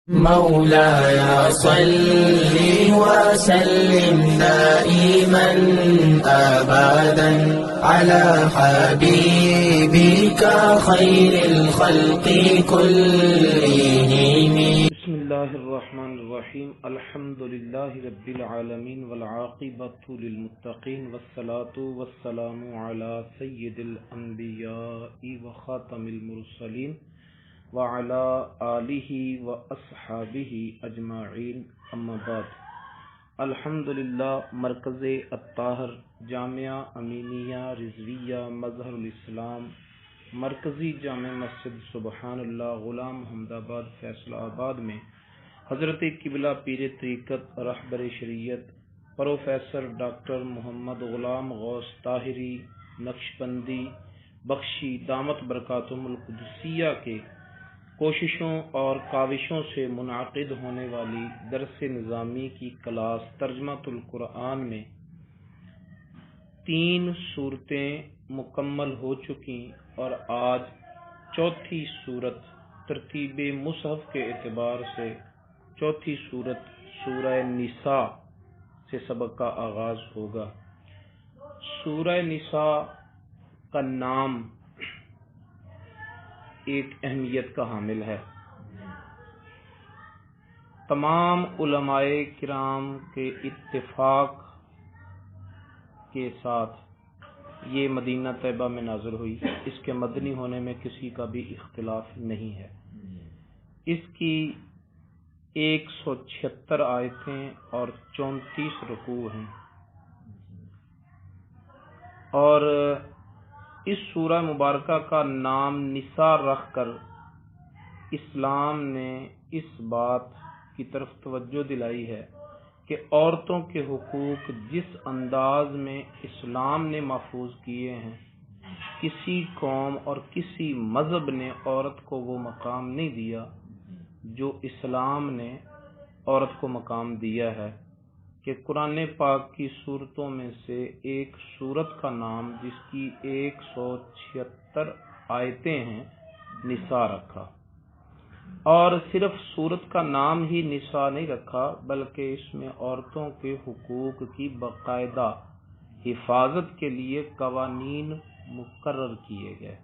مولاي صل وسلم دائما أبدا على حبيبك خير الخلق كلهم. بسم الله الرحمن الرحيم. الحمد لله رب العالمين والعاقبة للمتقين والصلاة والسلام على سيد الأنبياء وخاتم المرسلين وعلى آلہ واصحابہ اجمعین، اما بعد. الحمدللہ مرکز الطاہر، جامعہ امینیہ رضویہ مظہر الاسلام، مرکزی جامع مسجد سبحان اللہ، غلام محمد آباد، فیصلہ آباد میں حضرت قبلہ پیر طریقت رہبر شریعت پروفیسر ڈاکٹر محمد غلام غوث طاہری نقشبندی بخشی دامت برکاتہم القدسیہ کے کوششوں اور کاوشوں سے منعقد ہونے والی درس نظامی کی کلاس ترجمہ القرآن میں 3 صورتیں مکمل ہو چکی اور آج چوتھی صورت ترتیب مصحف کے اعتبار سے چوتھی صورت سورہ نساء سے سبق کا آغاز ہوگا. سورہ نساء کا نام ایک اہمیت کا حامل ہے. تمام علماء کرام کے اتفاق کے ساتھ یہ مدینہ طیبہ میں نازل ہوئی. اس کے مدنی ہونے میں کسی کا بھی اختلاف نہیں ہے. اس کی 176 آیتیں اور 34 رکوع ہیں، اور اس سورہ مبارکہ کا نام نساء رکھ کر اسلام نے اس بات کی طرف توجہ دلائی ہے کہ عورتوں کے حقوق جس انداز میں اسلام نے محفوظ کیے ہیں، کسی قوم اور کسی مذہب نے عورت کو وہ مقام نہیں دیا جو اسلام نے عورت کو مقام دیا ہے. کہ قرآن پاک کی صورتوں میں سے ایک صورت کا نام جس کی 176 آیتیں ہیں نساء رکھا، اور صرف صورت کا نام ہی نساء نہیں رکھا بلکہ اس میں عورتوں کے حقوق کی باقاعدہ حفاظت کے لیے قوانین مقرر کیے گئے.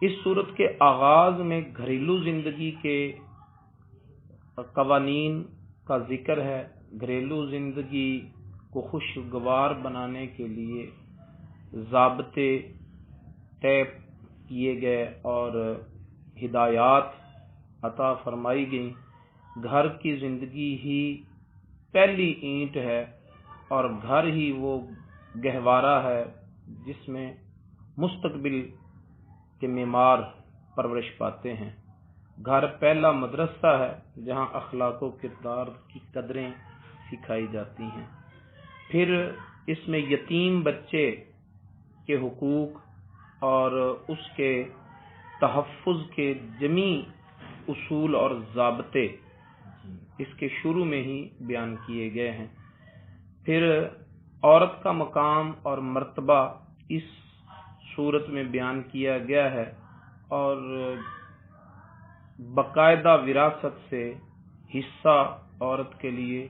اس صورت کے آغاز میں گھریلو زندگی کے قوانین کا ذکر ہے. گھریلو زندگی کو خوشگوار بنانے کے لیے ضابطے طے کیے گئے اور ہدایات عطا فرمائی گئیں. گھر کی زندگی ہی پہلی اینٹ ہے اور گھر ہی وہ گہوارہ ہے جس میں مستقبل کے معمار پرورش پاتے ہیں. گھر پہلا مدرسہ ہے جہاں اخلاق و کردار کی قدریں سکھائی جاتی ہیں. پھر اس میں یتیم بچے کے حقوق اور اس کے تحفظ کے جمیع اصول اور ضابطے اس کے شروع میں ہی بیان کیے گئے ہیں. پھر عورت کا مقام اور مرتبہ اس صورت میں بیان کیا گیا ہے اور باقاعدہ وراثت سے حصہ عورت کے لیے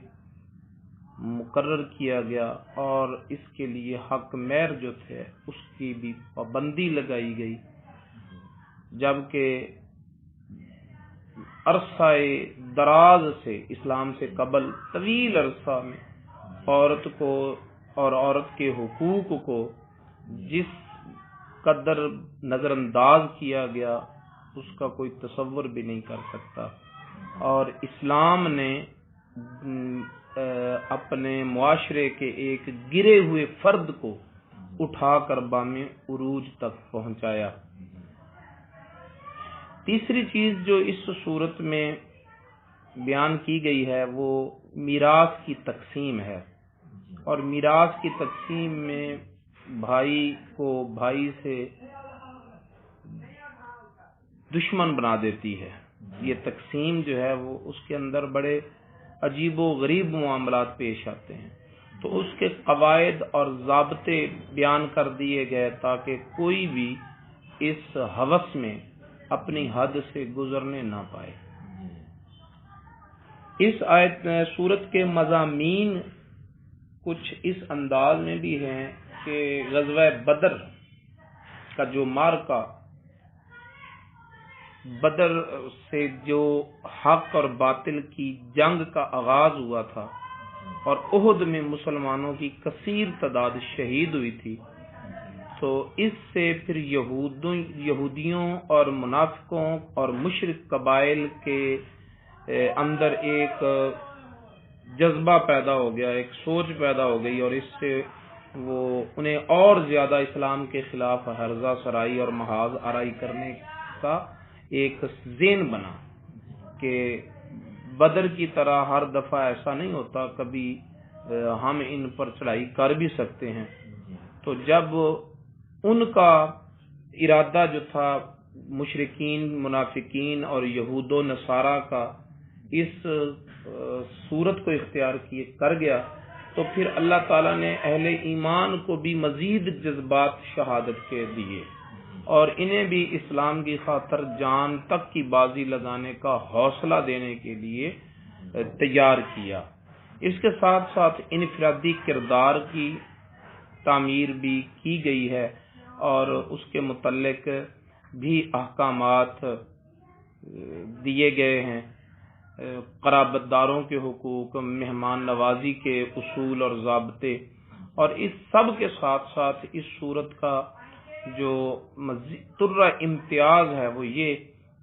مقرر کیا گیا اور اس کے لیے حق مہر جو تھے اس کی بھی پابندی لگائی گئی، جبکہ عرصہ دراز سے اسلام سے قبل طویل عرصہ میں عورت کو اور عورت کے حقوق کو جس قدر نظر انداز کیا گیا اس کا کوئی تصور بھی نہیں کر سکتا. اور اسلام نے اپنے معاشرے کے ایک گرے ہوئے فرد کو اٹھا کر بام عروج تک پہنچایا. تیسری چیز جو اس صورت میں بیان کی گئی ہے وہ میراث کی تقسیم ہے، اور میراث کی تقسیم میں بھائی کو بھائی سے دشمن بنا دیتی ہے. یہ تقسیم جو ہے وہ اس کے اندر بڑے عجیب و غریب معاملات پیش آتے ہیں، تو اس کے قواعد اور ضابطے بیان کر دیے گئے تاکہ کوئی بھی اس ہوس میں اپنی حد سے گزرنے نہ پائے. اس آیت سورت کے مضامین کچھ اس انداز میں بھی ہیں کہ غزوہ بدر کا جو معرکہ، بدر سے جو حق اور باطل کی جنگ کا آغاز ہوا تھا اور احد میں مسلمانوں کی کثیر تعداد شہید ہوئی تھی، تو اس سے پھر یہودیوں اور منافقوں اور مشرک قبائل کے اندر ایک جذبہ پیدا ہو گیا، ایک سوچ پیدا ہو گئی، اور اس سے وہ انہیں اور زیادہ اسلام کے خلاف ہرزہ سرائی اور محاذ آرائی کرنے کا ایک ذہن بنا کہ بدر کی طرح ہر دفعہ ایسا نہیں ہوتا، کبھی ہم ان پر چڑھائی کر بھی سکتے ہیں۔ تو جب ان کا ارادہ جو تھا مشرکین، منافقین اور یہود و نصارہ کا اس صورت کو اختیار کر گیا، تو پھر اللہ تعالیٰ نے اہل ایمان کو بھی مزید جذبات شہادت کے دیے اور انہیں بھی اسلام کی خاطر جان تک کی بازی لگانے کا حوصلہ دینے کے لیے تیار کیا۔ اس کے ساتھ ساتھ انفرادی کردار کی تعمیر بھی کی گئی ہے اور اس کے متعلق بھی احکامات دیے گئے ہیں، قرابت داروں کے حقوق، مہمان نوازی کے اصول اور ضابطے، اور اس سب کے ساتھ ساتھ اس صورت کا جو ترہ امتیاز ہے وہ یہ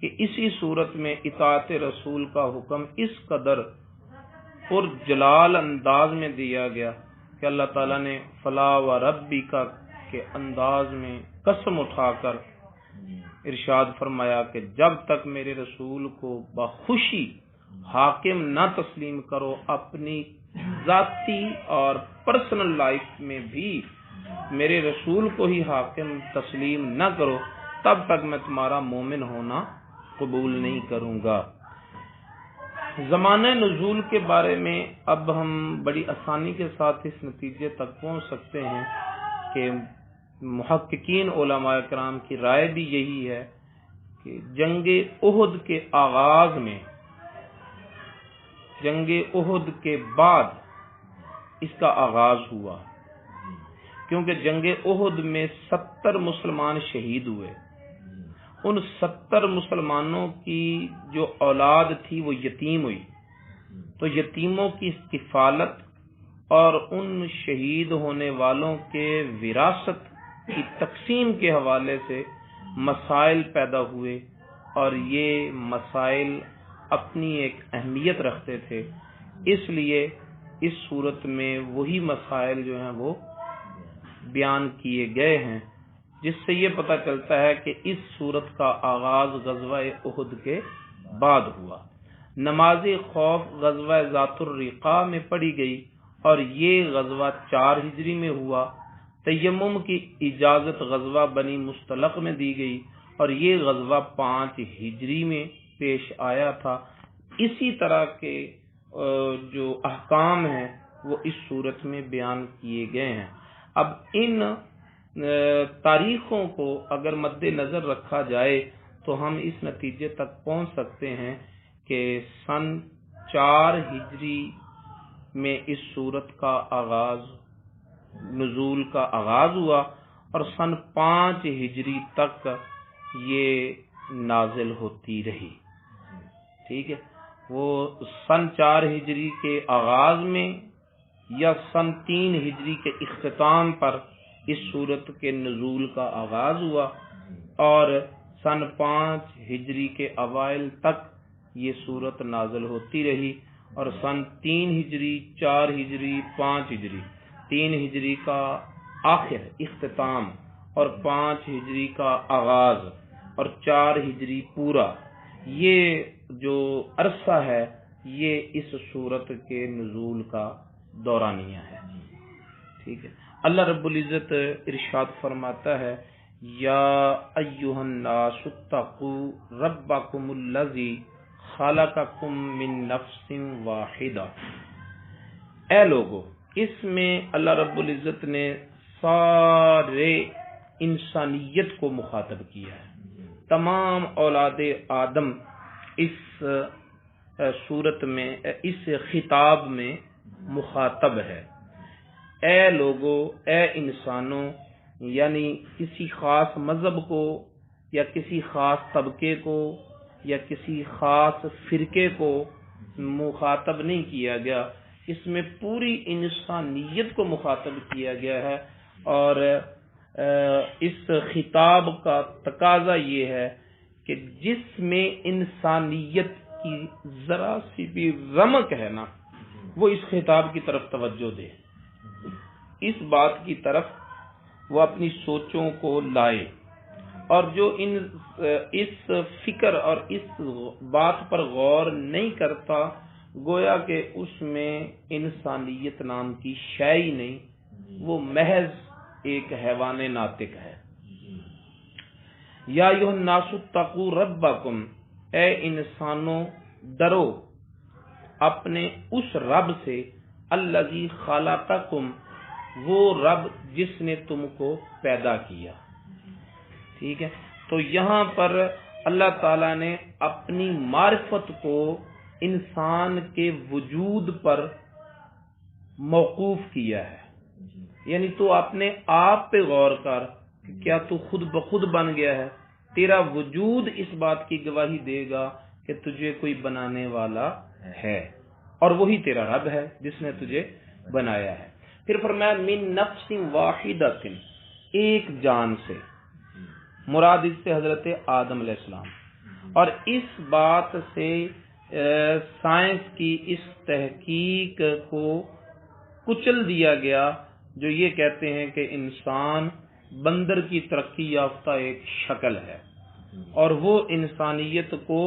کہ اسی صورت میں اطاعت رسول کا حکم اس قدر پر جلال انداز میں دیا گیا کہ اللہ تعالیٰ نے فلا و ربک کے انداز میں قسم اٹھا کر ارشاد فرمایا کہ جب تک میرے رسول کو بخوشی حاکم نہ تسلیم کرو، اپنی ذاتی اور پرسنل لائف میں بھی میرے رسول کو ہی حاکم تسلیم نہ کرو، تب تک میں تمہارا مومن ہونا قبول نہیں کروں گا۔ زمانہ نزول کے بارے میں اب ہم بڑی آسانی کے ساتھ اس نتیجے تک پہنچ سکتے ہیں کہ محققین علماء کرام کی رائے بھی یہی ہے کہ جنگ احد کے آغاز میں، جنگ احد کے بعد اس کا آغاز ہوا، کیونکہ جنگ احد میں 70 مسلمان شہید ہوئے۔ ان 70 مسلمانوں کی جو اولاد تھی وہ یتیم ہوئی، تو یتیموں کی کفالت اور ان شہید ہونے والوں کے وراثت کی تقسیم کے حوالے سے مسائل پیدا ہوئے، اور یہ مسائل اپنی ایک اہمیت رکھتے تھے، اس لیے اس صورت میں وہی مسائل جو ہیں وہ بیان کیے گئے ہیں، جس سے یہ پتہ چلتا ہے کہ اس صورت کا آغاز غزوہ احد کے بعد ہوا۔ نماز خوف غزوہ ذات الرقاع میں پڑھی گئی اور یہ غزوہ 4 ہجری میں ہوا۔ تیمم کی اجازت غزوہ بنی مستلق میں دی گئی اور یہ غزوہ 5 ہجری میں پیش آیا تھا۔ اسی طرح کے جو احکام ہیں وہ اس صورت میں بیان کیے گئے ہیں۔ اب ان تاریخوں کو اگر مد نظر رکھا جائے تو ہم اس نتیجے تک پہنچ سکتے ہیں کہ سن 4 ہجری میں اس صورت کا آغاز، نزول کا آغاز ہوا اور سن 5 ہجری تک یہ نازل ہوتی رہی۔ ٹھیک ہے، وہ سن 4 ہجری کے آغاز میں یا سن 3 ہجری کے اختتام پر اس صورت کے نزول کا آغاز ہوا اور سن 5 ہجری کے اوائل تک یہ صورت نازل ہوتی رہی، اور سن 3 ہجری، 4 ہجری، 5 ہجری، 3 ہجری کا آخر اختتام اور 5 ہجری کا آغاز اور 4 ہجری پورا، یہ جو عرصہ ہے یہ اس صورت کے نزول کا دورانیہ ہے۔ ٹھیک ہے، اللہ رب العزت ارشاد فرماتا ہے یا ایھا الناس اتقوا ربکم الذی خلقکم من نفس واحدہ۔ اے لوگو، اس میں اللہ رب العزت نے سارے انسانیت کو مخاطب کیا ہے، تمام اولاد آدم اس صورت میں اس خطاب میں مخاطب ہے۔ اے لوگو، اے انسانوں، یعنی کسی خاص مذہب کو یا کسی خاص طبقے کو یا کسی خاص فرقے کو مخاطب نہیں کیا گیا، اس میں پوری انسانیت کو مخاطب کیا گیا ہے۔ اور اس خطاب کا تقاضا یہ ہے کہ جس میں انسانیت کی ذرا سی بھی رمق ہے نا، وہ اس خطاب کی طرف توجہ دے، اس بات کی طرف وہ اپنی سوچوں کو لائے، اور جو اس فکر اور اس بات پر غور نہیں کرتا، گویا کہ اس میں انسانیت نام کی شے ہی نہیں، وہ محض ایک حیوان ناطق ہے۔ یا ایھا الناس اتقوا ربکم، اے انسانوں ڈرو اپنے اس رب سے، الذی خلقکم، وہ رب جس نے تم کو پیدا کیا۔ ٹھیک ہے، تو یہاں پر اللہ تعالی نے اپنی معرفت کو انسان کے وجود پر موقوف کیا ہے، یعنی تو اپنے آپ پہ غور کر کہ کیا تو خود بخود بن گیا ہے؟ تیرا وجود اس بات کی گواہی دے گا کہ تجھے کوئی بنانے والا ہے، اور وہی تیرا رب ہے جس نے تجھے بنایا ہے۔ پھر فرمایا من نفس واحدۃ، ایک جان سے، مراد اس سے حضرت آدم علیہ السلام، اور اس بات سے سائنس کی اس تحقیق کو کچل دیا گیا جو یہ کہتے ہیں کہ انسان بندر کی ترقی یافتہ ایک شکل ہے، اور وہ انسانیت کو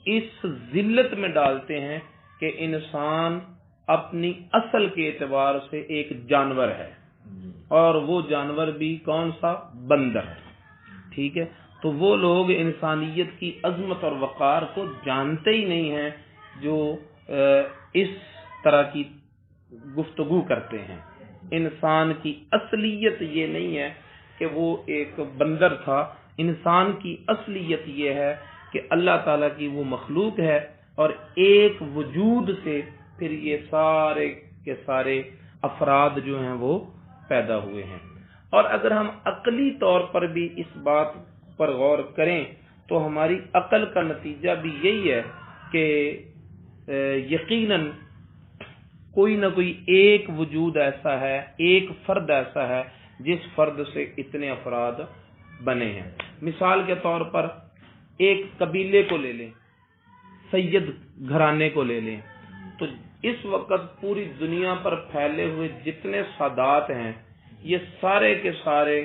اس ذلت میں ڈالتے ہیں کہ انسان اپنی اصل کے اعتبار سے ایک جانور ہے، اور وہ جانور بھی کون سا؟ بندر ہے۔ ٹھیک ہے، تو وہ لوگ انسانیت کی عظمت اور وقار کو جانتے ہی نہیں ہیں جو اس طرح کی گفتگو کرتے ہیں۔ انسان کی اصلیت یہ نہیں ہے کہ وہ ایک بندر تھا، انسان کی اصلیت یہ ہے کہ اللہ تعالیٰ کی وہ مخلوق ہے، اور ایک وجود سے پھر یہ سارے کے سارے افراد جو ہیں وہ پیدا ہوئے ہیں۔ اور اگر ہم عقلی طور پر بھی اس بات پر غور کریں تو ہماری عقل کا نتیجہ بھی یہی ہے کہ یقیناً کوئی نہ کوئی ایک وجود ایسا ہے، ایک فرد ایسا ہے جس فرد سے اتنے افراد بنے ہیں۔ مثال کے طور پر ایک قبیلے کو لے لیں، سید گھرانے کو لے لیں، تو اس وقت پوری دنیا پر پھیلے ہوئے جتنے سادات ہیں یہ سارے کے سارے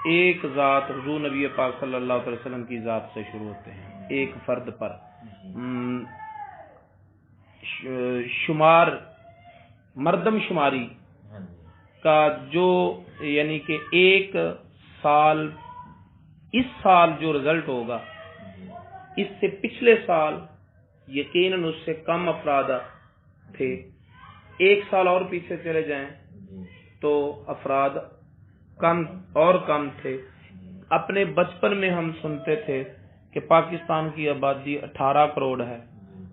ایک ذات حضور نبی پاک صلی اللہ علیہ وسلم کی ذات سے شروع ہوتے ہیں، ایک فرد پر شمار، مردم شماری کا جو یعنی کہ ایک سال، اس سال جو رزلٹ ہوگا اس سے پچھلے سال یقیناً اس سے کم افراد تھے، ایک سال اور پیچھے چلے جائیں تو افراد کم اور کم تھے۔ اپنے بچپن میں ہم سنتے تھے کہ پاکستان کی آبادی 18 کروڑ ہے،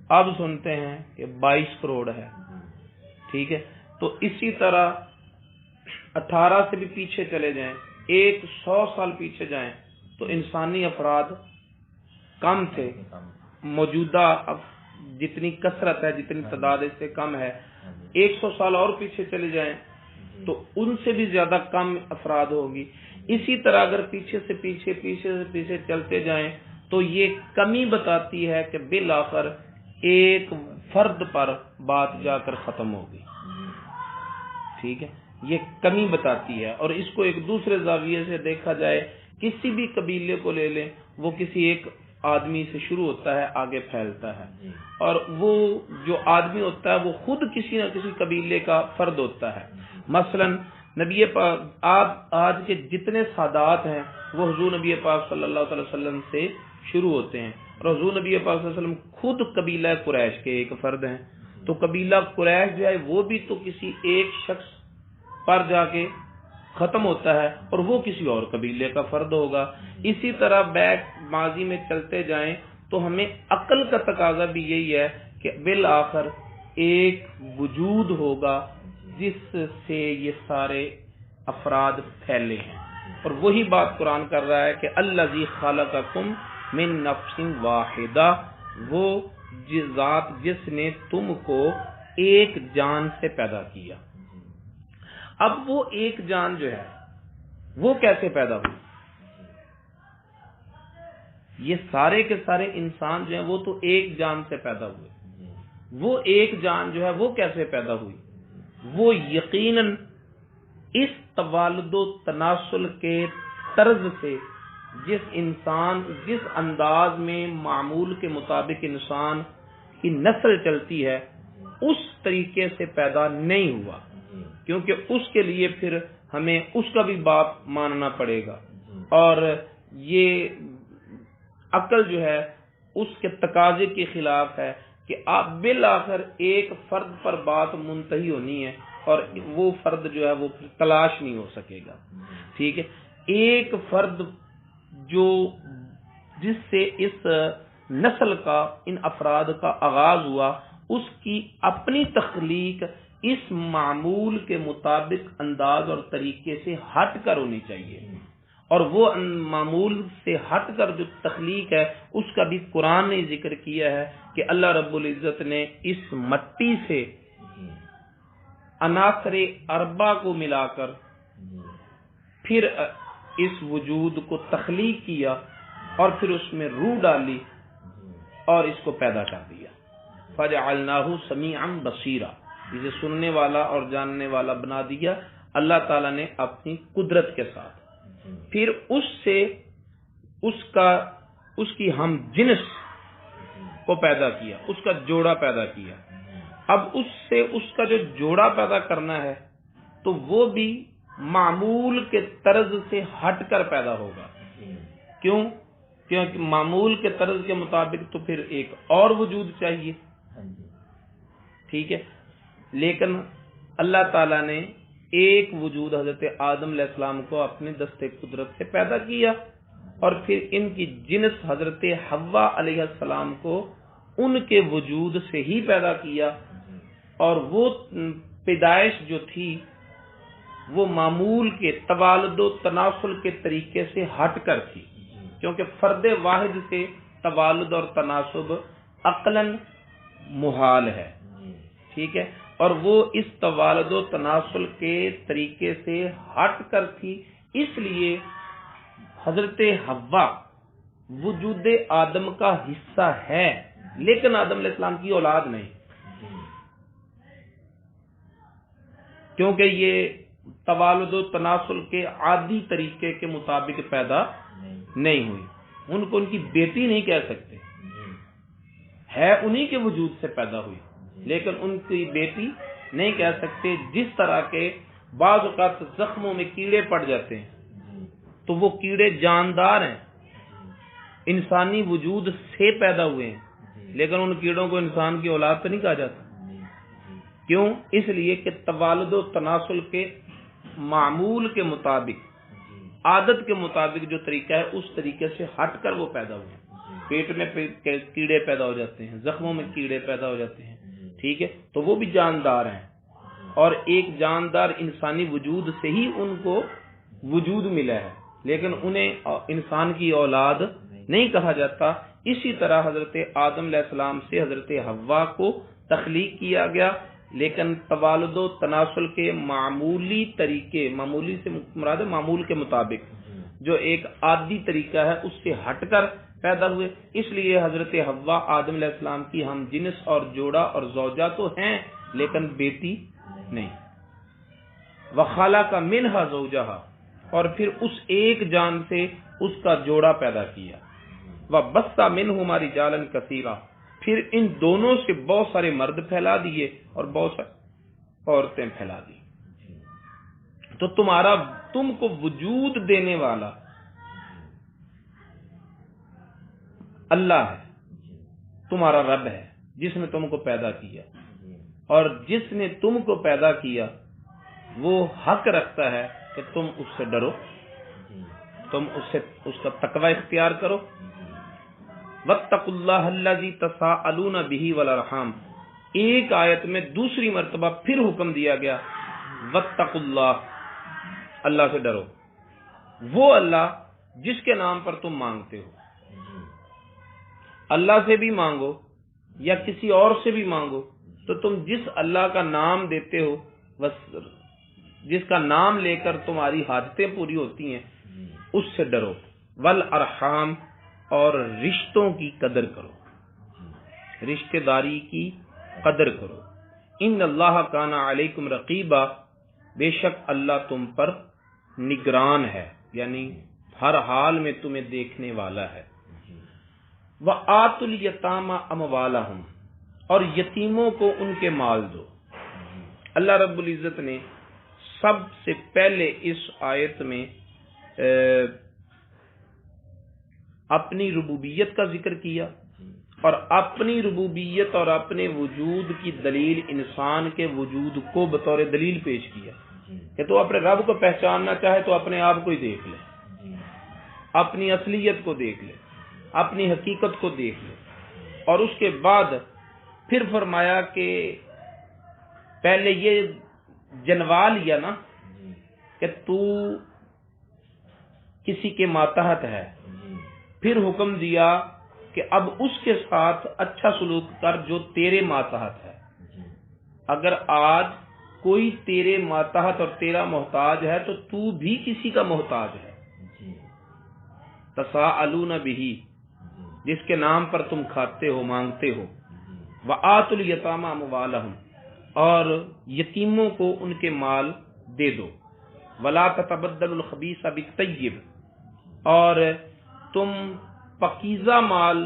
اب سنتے ہیں کہ 22 کروڑ ہے۔ ٹھیک ہے، تو اسی طرح 18 سے بھی پیچھے چلے جائیں، 100 سال پیچھے جائیں تو انسانی افراد کم تھے، موجودہ اب جتنی کثرت ہے، جتنی تعداد اس سے کم ہے۔ 100 سال اور پیچھے چلے جائیں تو ان سے بھی زیادہ کم افراد ہوگی۔ اسی طرح اگر پیچھے سے پیچھے چلتے جائیں تو یہ کمی بتاتی ہے کہ بالآخر ایک فرد پر بات جا کر ختم ہوگی۔ ٹھیک ہے، یہ کمی بتاتی ہے۔ اور اس کو ایک دوسرے زاویے سے دیکھا جائے، کسی بھی قبیلے کو لے لیں، وہ کسی ایک آدمی سے شروع ہوتا ہے، آگے پھیلتا ہے، اور وہ جو آدمی ہوتا ہے وہ خود کسی نہ کسی قبیلے کا فرد ہوتا ہے۔ مثلا نبی پاک آج کے جتنے سادات ہیں وہ حضور نبی پاک صلی اللہ علیہ وسلم سے شروع ہوتے ہیں، اور حضور نبی پاک صلی اللہ علیہ وسلم خود قبیلہ قریش کے ایک فرد ہیں، تو قبیلہ قریش جو ہے وہ بھی تو کسی ایک شخص پر جا کے ختم ہوتا ہے، اور وہ کسی اور قبیلے کا فرد ہوگا۔ اسی طرح بیک ماضی میں چلتے جائیں تو ہمیں عقل کا تقاضا بھی یہی ہے کہ بالآخر ایک وجود ہوگا جس سے یہ سارے افراد پھیلے ہیں، اور وہی بات قرآن کر رہا ہے کہ الذی خلقکم من نفس واحدہ، وہ ذات جس نے تم کو ایک جان سے پیدا کیا۔ اب وہ ایک جان جو ہے وہ کیسے پیدا ہوئی؟ یہ سارے کے سارے انسان جو ہیں وہ تو ایک جان سے پیدا ہوئے، وہ ایک جان جو ہے وہ کیسے پیدا ہوئی؟ وہ یقیناً اس توالد و تناسل کے طرز سے جس انداز میں معمول کے مطابق انسان کی نسل چلتی ہے اس طریقے سے پیدا نہیں ہوا، کیونکہ اس کے لیے پھر ہمیں اس کا بھی باپ ماننا پڑے گا، اور یہ عقل جو ہے اس کے تقاضے کے خلاف ہے کہ آپ بالآخر ایک فرد پر بات منتہی ہونی ہے، اور وہ فرد جو ہے وہ تلاش نہیں ہو سکے گا۔ ٹھیک ہے، ایک فرد جس سے اس نسل کا، ان افراد کا آغاز ہوا، اس کی اپنی تخلیق اس معمول کے مطابق انداز اور طریقے سے ہٹ کر ہونی چاہیے، اور وہ معمول سے ہٹ کر جو تخلیق ہے اس کا بھی قرآن نے ذکر کیا ہے کہ اللہ رب العزت نے اس مٹی سے عناصر اربع کو ملا کر پھر اس وجود کو تخلیق کیا، اور پھر اس میں روح ڈالی اور اس کو پیدا کر دیا۔ فَجَعَلْنَاهُ سَمِيعًا بَصِيرًا، اسے سننے والا اور جاننے والا بنا دیا اللہ تعالیٰ نے اپنی قدرت کے ساتھ۔ پھر اس سے اس کی ہم جنس کو پیدا کیا، اس کا جوڑا پیدا کیا۔ اب اس سے اس کا جو جوڑا پیدا کرنا ہے تو وہ بھی معمول کے طرز سے ہٹ کر پیدا ہوگا۔ کیوں؟ کیونکہ معمول کے طرز کے مطابق تو پھر ایک اور وجود چاہیے۔ ٹھیک ہے، لیکن اللہ تعالیٰ نے ایک وجود حضرت آدم علیہ السلام کو اپنے دستے قدرت سے پیدا کیا، اور پھر ان کی جنس حضرت حوا علیہ السلام کو ان کے وجود سے ہی پیدا کیا، اور وہ پیدائش جو تھی وہ معمول کے توالد و تناسل کے طریقے سے ہٹ کر تھی، کیونکہ فرد واحد سے توالد اور تناسب عقلاً محال ہے۔ ٹھیک ہے، اور وہ اس توالد و تناسل کے طریقے سے ہٹ کر تھی، اس لیے حضرت حوا وجود آدم کا حصہ ہے لیکن آدم علیہ السلام کی اولاد نہیں، کیونکہ یہ توالد و تناسل کے عادی طریقے کے مطابق پیدا نہیں ہوئی۔ ان کو ان کی بیٹی نہیں کہہ سکتے، ہے انہی کے وجود سے پیدا ہوئی، لیکن ان کی بیٹی نہیں کہہ سکتے۔ جس طرح کے بعض اوقات زخموں میں کیڑے پڑ جاتے ہیں تو وہ کیڑے جاندار ہیں، انسانی وجود سے پیدا ہوئے ہیں، لیکن ان کیڑوں کو انسان کی اولاد تو نہیں کہا جاتا۔ کیوں؟ اس لیے کہ توالد و تناسل کے معمول کے مطابق، عادت کے مطابق جو طریقہ ہے اس طریقے سے ہٹ کر وہ پیدا ہوئے ہیں۔ پیٹ میں کیڑے پیدا ہو جاتے ہیں، زخموں میں کیڑے پیدا ہو جاتے ہیں، ٹھیک ہے، تو وہ بھی جاندار ہیں، اور ایک جاندار انسانی وجود سے ہی ان کو وجود ملا ہے، لیکن انہیں انسان کی اولاد نہیں کہا جاتا۔ اسی طرح حضرت آدم علیہ السلام سے حضرت حوا کو تخلیق کیا گیا، لیکن توالد و تناسل کے معمولی طریقے، معمولی سے مراد معمول کے مطابق جو ایک عادی طریقہ ہے اس سے ہٹ کر پیدا ہوئے، اس لیے حضرت حوا آدم علیہ السلام کی ہم جنس اور جوڑا اور زوجہ تو ہیں لیکن بیٹی نہیں۔ وَخَلَقَ مِنْهَا زَوْجَهَا، اور پھر اس ایک جان سے اس کا جوڑا پیدا کیا۔ وَبَثَّ مِنْهُمَا رِجَالًا كَثِيرًا، پھر ان دونوں سے بہت سارے مرد پھیلا دیے اور بہت ساری عورتیں پھیلا دی۔ تو تم کو وجود دینے والا اللہ ہے، تمہارا رب ہے جس نے تم کو پیدا کیا، اور جس نے تم کو پیدا کیا وہ حق رکھتا ہے کہ تم اس سے ڈرو، تم اس کا تقوی اختیار کرو، واتقوا اللہ الذی تساءلون بہ والارحام، ایک آیت میں دوسری مرتبہ پھر حکم دیا گیا واتقوا اللہ، اللہ سے ڈرو، وہ اللہ جس کے نام پر تم مانگتے ہو۔ اللہ سے بھی مانگو یا کسی اور سے بھی مانگو تو تم جس اللہ کا نام دیتے ہو، جس کا نام لے کر تمہاری حاجتیں پوری ہوتی ہیں، اس سے ڈرو۔ والارحام، اور رشتوں کی قدر کرو، رشتہ داری کی قدر کرو۔ ان اللہ کان علیکم رقیبا، بے شک اللہ تم پر نگران ہے، یعنی ہر حال میں تمہیں دیکھنے والا ہے۔ وآتوا الیتامی اموالہم، اور یتیموں کو ان کے مال دو۔ اللہ رب العزت نے سب سے پہلے اس آیت میں اپنی ربوبیت کا ذکر کیا، اور اپنی ربوبیت اور اپنے وجود کی دلیل انسان کے وجود کو بطور دلیل پیش کیا کہ تو اپنے رب کو پہچاننا چاہے تو اپنے آپ کو ہی دیکھ لے، اپنی اصلیت کو دیکھ لے، اپنی حقیقت کو دیکھ لے۔ اور اس کے بعد پھر فرمایا کہ پہلے یہ جنوا لیا نا کہ تو کسی کے ماتحت ہے، پھر حکم دیا کہ اب اس کے ساتھ اچھا سلوک کر جو تیرے ماتحت ہے۔ اگر آج کوئی تیرے ماتحت اور تیرا محتاج ہے تو تو بھی کسی کا محتاج ہے۔ تساءلون بہ، جس کے نام پر تم کھاتے ہو، مانگتے ہو۔ وآتوا الیتامی اموالہم، اور یتیموں کو ان کے مال دے دو۔ ولا تتبدلوا الخبیث بالطیب، اور تم پاکیزہ مال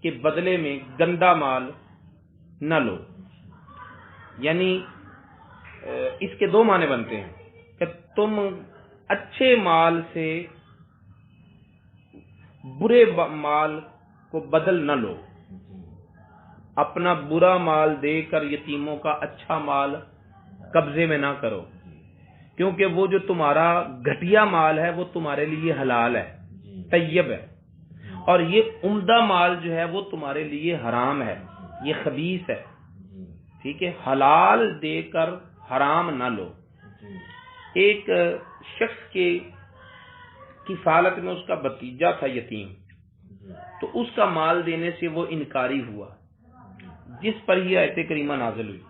کے بدلے میں گندا مال نہ لو۔ یعنی اس کے دو معنی بنتے ہیں کہ تم اچھے مال سے برے مال کو بدل نہ لو، اپنا برا مال دے کر یتیموں کا اچھا مال قبضے میں نہ کرو، کیونکہ وہ جو تمہارا گھٹیا مال ہے وہ تمہارے لیے حلال ہے، طیب ہے، اور یہ عمدہ مال جو ہے وہ تمہارے لیے حرام ہے، یہ خبیث ہے۔ ٹھیک ہے، حلال دے کر حرام نہ لو۔ ایک شخص کے کفالت میں اس کا بھتیجا تھا یتیم، تو اس کا مال دینے سے وہ انکاری ہوا، جس پر یہ آیت کریمہ نازل ہوئی۔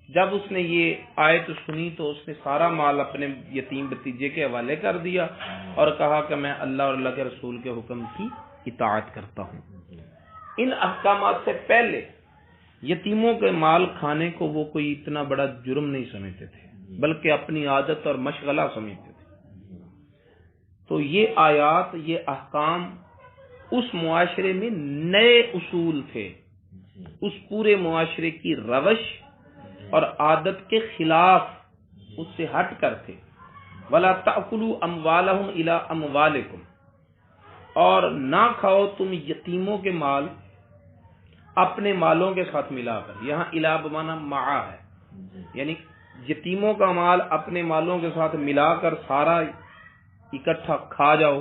جب اس نے یہ آیت سنی تو اس نے سارا مال اپنے یتیم بھتیجے کے حوالے کر دیا اور کہا کہ میں اللہ اور اللہ کے رسول کے حکم کی اطاعت کرتا ہوں۔ ان احکامات سے پہلے یتیموں کے مال کھانے کو وہ کوئی اتنا بڑا جرم نہیں سمجھتے تھے، بلکہ اپنی عادت اور مشغلہ سمجھتے تھے۔ تو یہ آیات، یہ احکام اس معاشرے میں نئے اصول تھے، اس پورے معاشرے کی روش اور عادت کے خلاف، اس سے ہٹ کر تھے۔ وَلَا تَأْكُلُوا أَمْوَالَهُمْ إِلَىٰ أَمْوَالِكُمْ، اور نہ کھاؤ تم یتیموں کے مال اپنے مالوں کے ساتھ ملا کر۔ یہاں الا بمعنی مع ہے، یعنی یتیموں کا مال اپنے مالوں کے ساتھ ملا کر سارا اکٹھا کھا جاؤ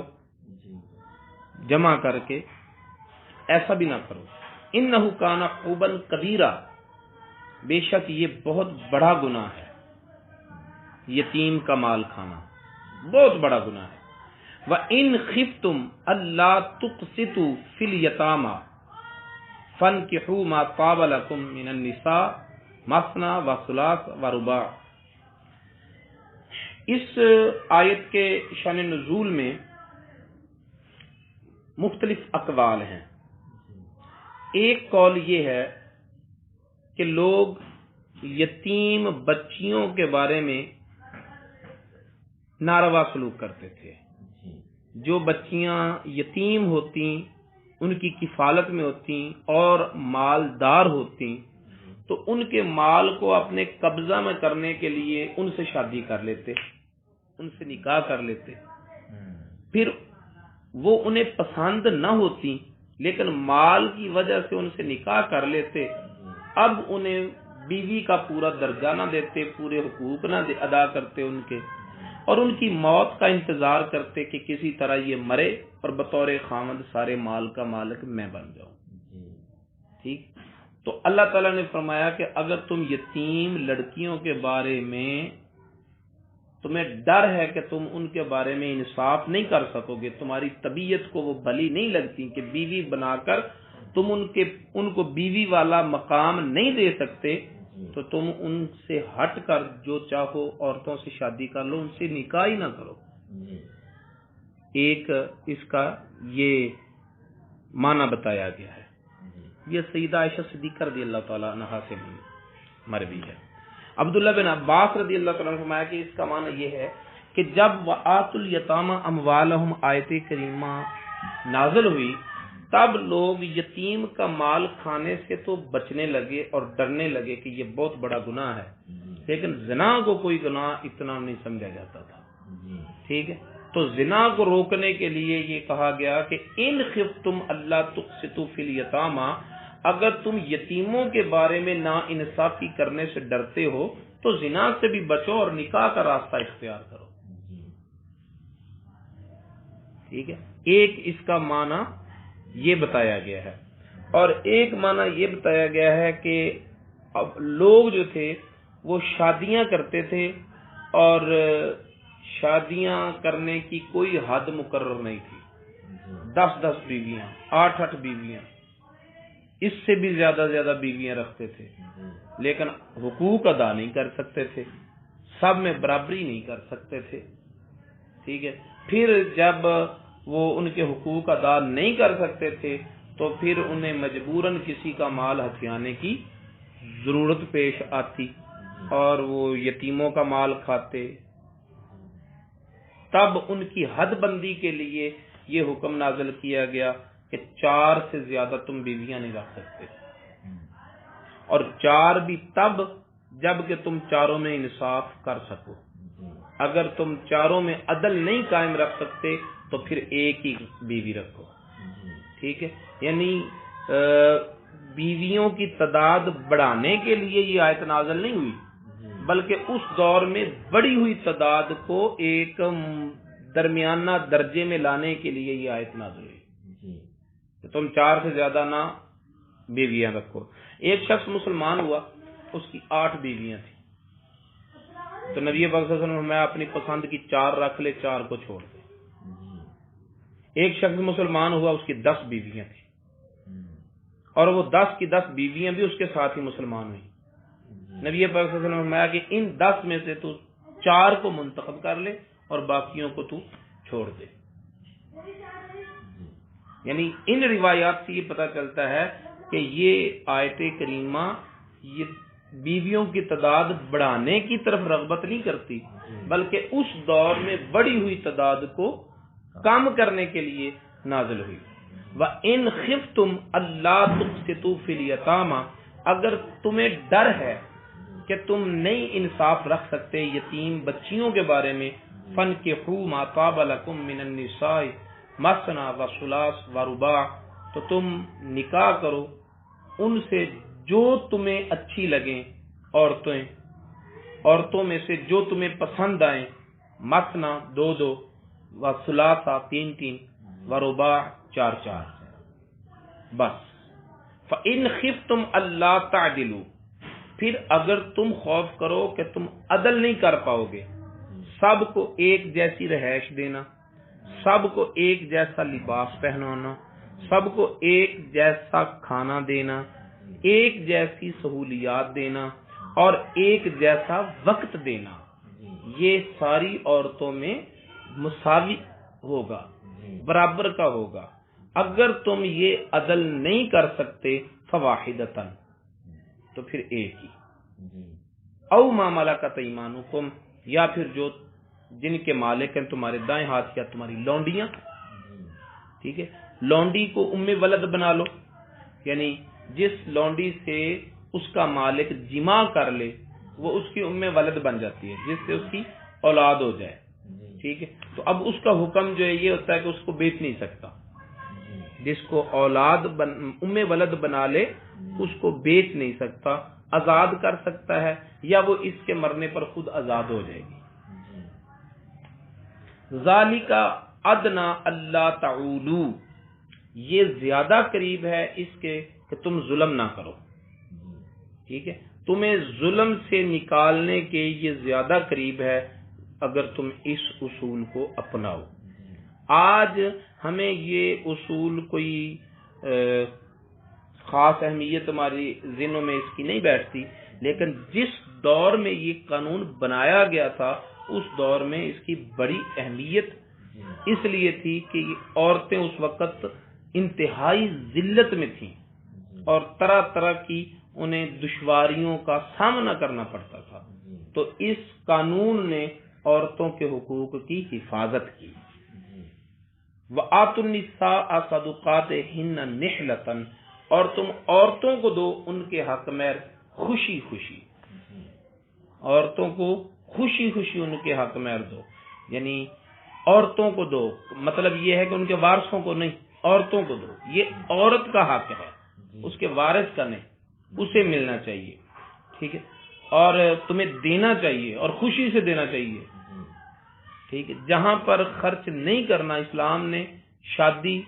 جمع کر کے، ایسا بھی نہ کرو۔ انہ کان حوبا کبیرہ، بے شک یہ بہت بڑا گناہ ہے، یتیم کا مال کھانا بہت بڑا گناہ ہے۔ وَإِنْ خِفْتُمْ أَلَّا تُقْسِطُوا فِي الْيَتَامَى فَانكِحُوا مَا طَابَ لَكُم مِّنَ النِّسَاءِ مَثْنَىٰ وَثُلَاثَ وَرُبَاعَ۔ اس آیت کے شان نزول میں مختلف اقوال ہیں۔ ایک قول یہ ہے کہ لوگ یتیم بچیوں کے بارے میں ناروا سلوک کرتے تھے۔ جو بچیاں یتیم ہوتی، ان کی کفالت میں ہوتی اور مالدار ہوتی، تو ان کے مال کو اپنے قبضہ میں کرنے کے لیے ان سے شادی کر لیتے، ان سے نکاح کر لیتے۔ پھر وہ انہیں پسند نہ ہوتی لیکن مال کی وجہ سے ان سے نکاح کر لیتے، اب انہیں بیوی کا پورا درجہ نہ دیتے، پورے حقوق نہ ادا کرتے ان کے، اور ان کی موت کا انتظار کرتے کہ کسی طرح یہ مرے اور بطور خامد سارے مال کا مالک میں بن جاؤں. ٹھیک. تو اللہ تعالیٰ نے فرمایا کہ اگر تم یتیم لڑکیوں کے بارے میں تمہیں ڈر ہے کہ تم ان کے بارے میں انصاف نہیں کر سکو گے، تمہاری طبیعت کو وہ بھلی نہیں لگتی کہ بیوی بنا کر تم ان کو بیوی والا مقام نہیں دے سکتے، تو تم ان سے ہٹ کر جو چاہو عورتوں سے شادی کر لو، ان سے نکاح ہی نہ کرو. ایک اس کا یہ معنی بتایا گیا ہے. یہ سیدہ عائشہ صدیقہ رضی اللہ تعالیٰ عنہا سے مروی ہے. عبداللہ بن عباس رضی اللہ تعالیٰ عنہ نے فرمایا کہ اس کا معنی یہ ہے کہ جب وآتوا الیتامی اموالہم آیت کریمہ نازل ہوئی تب لوگ یتیم کا مال کھانے سے تو بچنے لگے اور ڈرنے لگے کہ یہ بہت بڑا گناہ ہے، لیکن زنا کو کوئی گناہ اتنا نہیں سمجھا جاتا تھا. ٹھیک ہے. تو زنا کو روکنے کے لیے یہ کہا گیا کہ ان خفتم اللہ تقسطوا فی الیتامی، اگر تم یتیموں کے بارے میں نا انصافی کرنے سے ڈرتے ہو تو زنا سے بھی بچو اور نکاح کا راستہ اختیار کرو. ٹھیک ہے. ایک اس کا معنی یہ بتایا گیا ہے، اور ایک معنی یہ بتایا گیا ہے کہ اب لوگ جو تھے وہ شادیاں کرتے تھے اور شادیاں کرنے کی کوئی حد مقرر نہیں تھی. 10 بیویاں، 8 بیویاں، اس سے بھی زیادہ بیویاں رکھتے تھے، لیکن حقوق ادا نہیں کر سکتے تھے، سب میں برابری نہیں کر سکتے تھے. ٹھیک ہے. پھر جب وہ ان کے حقوق ادا نہیں کر سکتے تھے تو پھر انہیں مجبوراً کسی کا مال ہتھیانے کی ضرورت پیش آتی اور وہ یتیموں کا مال کھاتے. تب ان کی حد بندی کے لیے یہ حکم نازل کیا گیا کہ 4 سے زیادہ تم بیویاں نہیں رکھ سکتے، اور 4 بھی تب جب کہ تم چاروں میں انصاف کر سکو. اگر تم چاروں میں عدل نہیں قائم رکھ سکتے تو پھر ایک ہی بیوی رکھو. ٹھیک ہے. یعنی بیویوں کی تعداد بڑھانے کے لیے یہ آیت نازل نہیں ہوئی، بلکہ اس دور میں بڑی ہوئی تعداد کو ایک درمیانہ درجے میں لانے کے لیے یہ آیت نازل ہوئی کہ تم 4 سے زیادہ نہ بیویاں رکھو. ایک شخص مسلمان ہوا، اس کی 8 بیویاں تھیں، تو نبی پاک صلی اللہ علیہ وسلم میں اپنی پسند کی 4 رکھ لے، 4 کو چھوڑ دے. ایک شخص مسلمان ہوا، اس کی 10 بیویاں تھیں، اور وہ 10 کی 10 بیویاں بھی اس کے ساتھ ہی مسلمان ہوئی. نبی پاک صلی اللہ علیہ وسلم نے فرمایا کہ ان 10 میں سے تو 4 کو منتخب کر لے اور باقیوں کو تو چھوڑ دے. یعنی ان روایات سے یہ پتہ چلتا ہے کہ یہ آیت کریمہ یہ بیویوں کی تعداد بڑھانے کی طرف رغبت نہیں کرتی، بلکہ اس دور میں بڑی ہوئی تعداد کو کم کرنے کے لیے نازل ہوئی. وَإِنْ خِفْتُمْ أَلَّا تُقْسِطُوا فِي الْيَتَامَى، اگر تمہیں ڈر ہے کہ تم نہیں انصاف رکھ سکتے یتیم بچیوں کے بارے میں، فَانْكِحُوا مَا طَابَ لَكُم مِّنَ النِّسَاءِ مَثْنَىٰ وَثُلَاثَ وَرُبَاعَ، تو تم نکاح کرو ان سے جو تمہیں اچھی لگیں، عورتوں میں سے جو تمہیں پسند آئیں، مثنا 2 وثلاثہ 3 ورباع 4 بس. فَإِنْ خِفْتُمْ أَلَّا تَعْدِلُوا، پھر اگر تم خوف کرو کہ تم عدل نہیں کر پاؤ گے، سب کو ایک جیسی رہائش دینا، سب کو ایک جیسا لباس پہنانا، سب کو ایک جیسا کھانا دینا، ایک جیسی سہولیات دینا اور ایک جیسا وقت دینا، یہ ساری عورتوں میں مساوی ہوگا، برابر کا ہوگا. اگر تم یہ عدل نہیں کر سکتے فواحدۃ، تو پھر ایک ہی، او ما ملکت ایمانکم، یا پھر جو جن کے مالک ہیں تمہارے دائیں ہاتھ یا تمہاری لونڈیاں. ٹھیک ہے. لونڈی کو ام ولد بنا لو، یعنی جس لونڈی سے اس کا مالک جمع کر لے وہ اس کی ام ولد بن جاتی ہے، جس سے اس کی اولاد ہو جائے. ٹھیک ہے. تو اب اس کا حکم جو ہے یہ ہوتا ہے کہ اس کو بیچ نہیں سکتا، جس کو ام ولد بنا لے اس کو بیچ نہیں سکتا، آزاد کر سکتا ہے یا وہ اس کے مرنے پر خود آزاد ہو جائے گی. ذالک ادنا اللہ تعولو، یہ زیادہ قریب ہے اس کے کہ تم ظلم نہ کرو. ٹھیک ہے، تمہیں ظلم سے نکالنے کے یہ زیادہ قریب ہے اگر تم اس اصول کو اپناؤ. آج ہمیں یہ اصول کوئی خاص اہمیت ہماری ذہنوں میں اس کی نہیں بیٹھتی، لیکن جس دور میں یہ قانون بنایا گیا تھا اس دور میں اس کی بڑی اہمیت اس لیے تھی کہ عورتیں اس وقت انتہائی ذلت میں تھیں اور طرح طرح کی انہیں دشواریوں کا سامنا کرنا پڑتا تھا. تو اس قانون نے عورتوں کے حقوق کی حفاظت کی. وَآتُوا النِّسَاءَ صَدُقَاتِهِنَّ نِحْلَةً، اور تم عورتوں کو دو ان کے حق میں خوشی خوشی. عورتوں کو خوشی خوشی ان کے حق میں دو، یعنی عورتوں کو دو، مطلب یہ ہے کہ ان کے وارثوں کو نہیں، عورتوں کو دو. یہ عورت کا حق ہے، اس کے وارث کا نہیں، اسے ملنا چاہیے. ٹھیک ہے، اور تمہیں دینا چاہیے اور خوشی سے دینا چاہیے. ٹھیک ہے، جہاں پر خرچ نہیں کرنا، اسلام نے شادی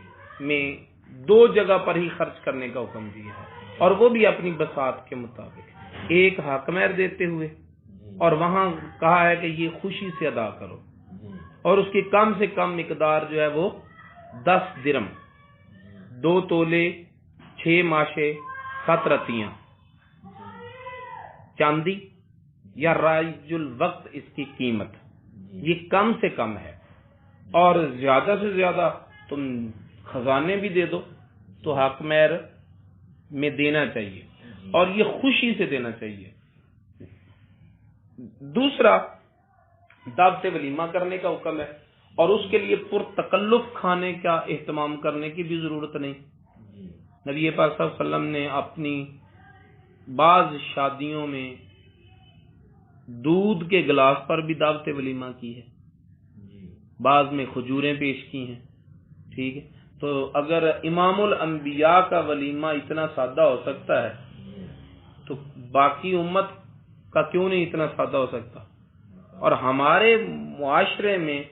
میں 2 جگہ پر ہی خرچ کرنے کا حکم دیا ہے، اور وہ بھی اپنی بساط کے مطابق. ایک حق مہر دیتے ہوئے، اور وہاں کہا ہے کہ یہ خوشی سے ادا کرو، اور اس کی کم سے کم مقدار جو ہے وہ 10 درم، 2 تولے 6 ماشے 7 رتیاں چاندی یا رائج الوقت اس کی قیمت، یہ کم سے کم ہے. اور زیادہ سے زیادہ تم خزانے بھی دے دو تو حق مہر میں دینا چاہیے، اور یہ خوشی سے دینا چاہیے. دوسرا، دعوت ولیمہ کرنے کا حکم ہے، اور اس کے لیے پرتکلف کھانے کا اہتمام کرنے کی بھی ضرورت نہیں. نبی پاک صلی اللہ علیہ وسلم نے اپنی بعض شادیوں میں دودھ کے گلاس پر بھی دعوت ولیمہ کی ہے، بعض میں کھجوریں پیش کی ہیں. ٹھیک ہے، تو اگر امام الانبیاء کا ولیمہ اتنا سادہ ہو سکتا ہے تو باقی امت کا کیوں نہیں اتنا سادہ ہو سکتا. اور ہمارے معاشرے میں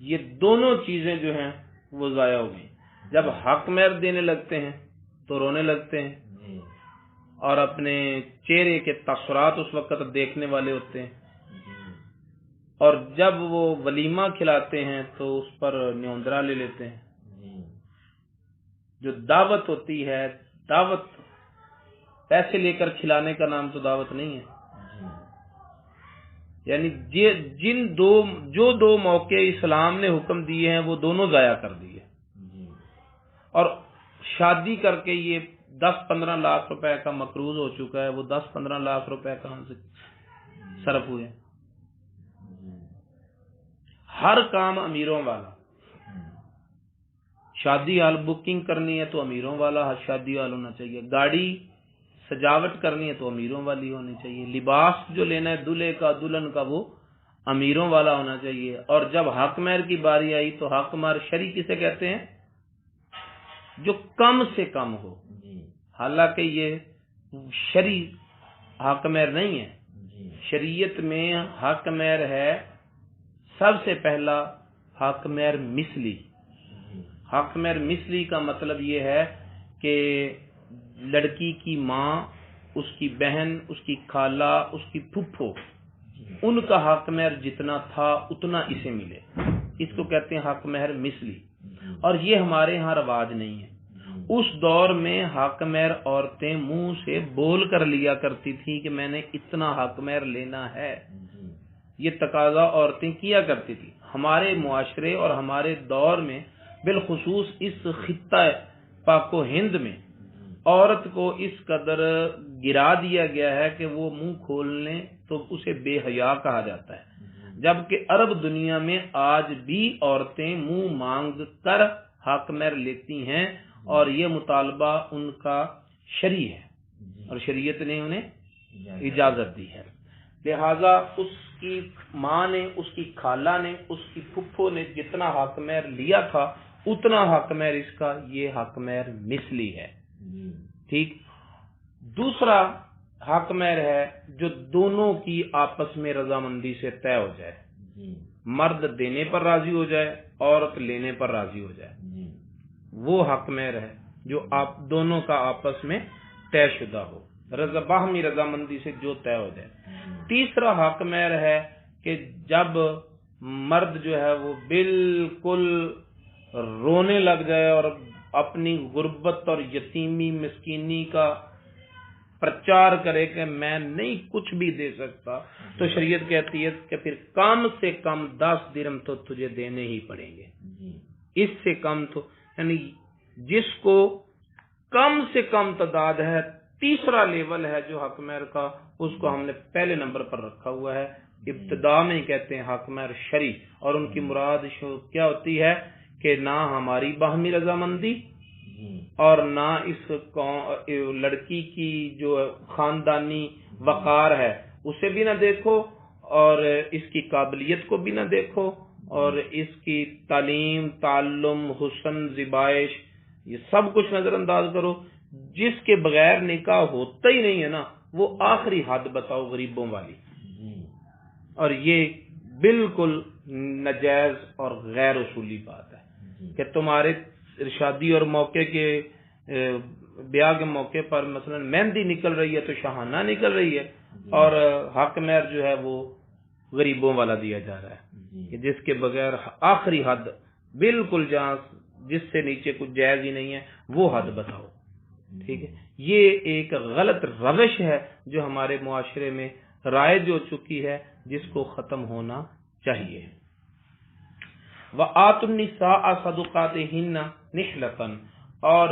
یہ دونوں چیزیں جو ہیں وہ ضائع ہو گئی. جب حق مہر دینے لگتے ہیں تو رونے لگتے ہیں، اور اپنے چہرے کے تاثرات اس وقت دیکھنے والے ہوتے ہیں، اور جب وہ ولیمہ کھلاتے ہیں تو اس پر نیوندرا لے لیتے ہیں. جو دعوت ہوتی ہے، دعوت پیسے لے کر کھلانے کا نام تو دعوت نہیں ہے. یعنی جو 2 موقع اسلام نے حکم دیے ہیں وہ دونوں ضائع کر دیے، اور شادی کر کے یہ 10-15 لاکھ روپے کا مقروض ہو چکا ہے. وہ 10-15 لاکھ روپے کہاں سے صرف ہوئے؟ ہر کام امیروں والا. شادی ہال بکنگ کرنی ہے تو امیروں والا شادی ہال ہونا چاہیے، گاڑی سجاوٹ کرنی ہے تو امیروں والی ہونی چاہیے، لباس جو لینا ہے دلہے کا دلہن کا وہ امیروں والا ہونا چاہیے. اور جب حق مہر کی باری آئی تو حق مہر شرعی کسے کہتے ہیں؟ جو کم سے کم ہو. حالانکہ یہ شرعی حق مہر نہیں ہے. شریعت میں حق مہر ہے سب سے پہلا حق مہر مثلی. حق مہر مثلی کا مطلب یہ ہے کہ لڑکی کی ماں، اس کی بہن، اس کی خالہ، اس کی پھپھو، ان کا حق مہر جتنا تھا اتنا اسے ملے. اس کو کہتے ہیں حق مہر مثلی. اور یہ ہمارے ہاں رواج نہیں ہے. اس دور میں حق مہر عورتیں منہ سے بول کر لیا کرتی تھی کہ میں نے اتنا حق مہر لینا ہے. یہ تقاضا عورتیں کیا کرتی تھی. ہمارے معاشرے اور ہمارے دور میں بالخصوص اس خطہ پاک و ہند میں عورت کو اس قدر گرا دیا گیا ہے کہ وہ منہ کھول لیں تو اسے بے حیا کہا جاتا ہے. جبکہ عرب دنیا میں آج بھی عورتیں منہ مانگ کر حق مہر لیتی ہیں، اور یہ مطالبہ ان کا شرعی ہے اور شریعت نے انہیں اجازت دی ہے. لہذا اس کی ماں نے، اس کی خالہ نے، اس کی پھپھو نے جتنا حق مہر لیا تھا اتنا حق مہر اس کا یہ حق مہر مثلی ہے. ٹھیک. دوسرا حق مہر ہے جو دونوں کی آپس میں رضامندی سے طے ہو جائے. مرد دینے پر راضی ہو جائے، عورت لینے پر راضی ہو جائے، وہ حق مہر ہے جو آپ دونوں کا آپس میں طے شدہ ہو، باہمی رضامندی سے جو طے ہو جائے۔ تیسرا حق مہر ہے کہ جب مرد جو ہے وہ بالکل رونے لگ جائے اور اپنی غربت اور یتیمی مسکینی کا پرچار کرے کہ میں نہیں کچھ بھی دے سکتا، تو شریعت کہتی ہے کہ پھر کم سے کم 10 درہم تو تجھے دینے ہی پڑیں گے، اس سے کم تو، یعنی جس کو کم سے کم تعداد ہے، تیسرا لیول ہے جو حق مہر کا، اس کو ہم نے پہلے نمبر پر رکھا ہوا ہے۔ ابتدا میں ہی کہتے ہیں حق مہر شرعی، اور ان کی مراد کیا ہوتی ہے کہ نہ ہماری باہمی رضامندی اور نہ اس لڑکی کی جو خاندانی وقار ہے اسے بھی نہ دیکھو، اور اس کی قابلیت کو بھی نہ دیکھو، اور اس کی تعلیم، تعلم، حسن، زیبائش، یہ سب کچھ نظر انداز کرو۔ جس کے بغیر نکاح ہوتا ہی نہیں ہے نا، وہ آخری حد بتاؤ غریبوں والی، اور یہ بالکل ناجائز اور غیر اصولی بات ہے کہ تمہارے شادی اور موقع کے بیاہ کے موقع پر مثلا مہندی نکل رہی ہے تو شاہانہ نکل رہی ہے، اور حق مہر جو ہے وہ غریبوں والا دیا جا رہا ہے کہ جس کے بغیر آخری حد بالکل جہاں جس سے نیچے کچھ جائز ہی نہیں ہے وہ حد بتاؤ، ٹھیک ہے۔ یہ ایک غلط روش ہے جو ہمارے معاشرے میں رائج ہو چکی ہے، جس کو ختم ہونا چاہیے۔ وَآتُوا النِّسَاءَ صَدُقَاتِهِنَّ نِحْلَةً، اور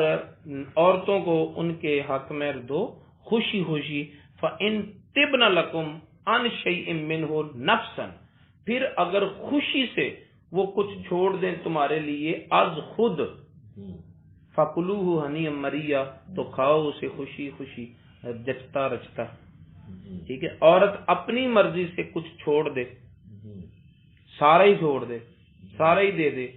عورتوں کو ان کے حق مہر دو خوشی خوشی، فَإِن طِبْنَ لَكُمْ عَنْ شَيْءٍ مِّنْهُ نَفْسًا، پھر اگر خوشی سے وہ کچھ چھوڑ دیں تمہارے لیے از خود، فَكُلُوهُ هَنِيًّا مَرِيًّا، تو کھاؤ اسے خوشی خوشی جچتا رچتا، ٹھیک ہے۔ عورت اپنی مرضی سے کچھ چھوڑ دے، سارا ہی چھوڑ دے، سارا ہی دے دے،